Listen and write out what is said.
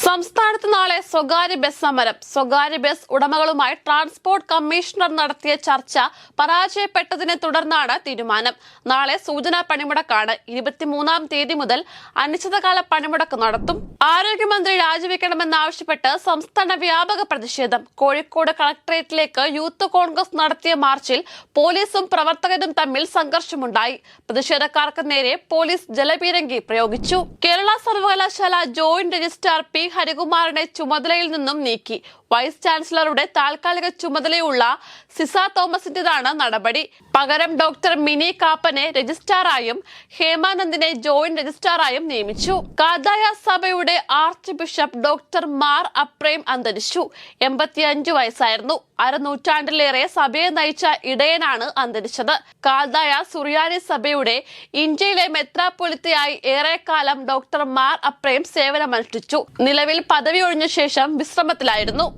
സംസ്ഥാനത്ത് നാളെ സ്വകാര്യ ബസ് സമരം. സ്വകാര്യ ബസ് ഉടമകളുമായി ട്രാൻസ്പോർട്ട് കമ്മീഷണർ നടത്തിയ ചർച്ച പരാജയപ്പെട്ടതിനെ തുടർന്നാണ് തീരുമാനം. നാളെ സൂചനാ പണിമുടക്കാണ്. 23-ാം തീയതി മുതൽ അനിശ്ചിതകാല പണിമുടക്ക് നടത്തും. ആരോഗ്യമന്ത്രി രാജിവെക്കണമെന്നാവശ്യപ്പെട്ട് സംസ്ഥാന വ്യാപക പ്രതിഷേധം. കോഴിക്കോട് കളക്ടറേറ്റിലേക്ക് യൂത്ത് കോൺഗ്രസ് നടത്തിയ മാർച്ചിൽ പോലീസും പ്രവർത്തകരും തമ്മിൽ സംഘർഷമുണ്ടായി. പ്രതിഷേധക്കാർക്ക് നേരെ പോലീസ് ജലപീരങ്കി പ്രയോഗിച്ചു. കേരള സർവകലാശാല ജോയിന്റ് രജിസ്ട്രാർ പി ഹരികുമാറിനെ ചുമതലയിൽ നിന്നും നീക്കി. വൈസ് ചാൻസലറുടെ താൽക്കാലിക ചുമതലയുള്ള സിസ തോമസിന്റേതാണ് നടപടി. പകരം ഡോക്ടർ മിനി കാപ്പനെ രജിസ്ട്രാറായും ഹേമാനന്ദിനെ ജോയിന്റ് രജിസ്ട്രാറായും നിയമിച്ചു. കാദായ സഭയുടെ archbishop doctor Mar Aprem അന്തരിച്ചു. 85 വയസ്സായിരുന്നു. അരനൂറ്റാണ്ടിലേറെ സഭയെ നയിച്ച ഇടയനാണ് അന്തരിച്ചത്. കാദായ സുറിയാനി സഭയുടെ ഇന്ത്യയിലെ മെത്രാപ്പൊലിത്തയായി ഏറെക്കാലം ഡോക്ടർ മാർ അപ്രേം സേവനമനുഷ്ഠിച്ചു. നിലവിൽ പദവി ഒഴിഞ്ഞ ശേഷം വിശ്രമത്തിലായിരുന്നു.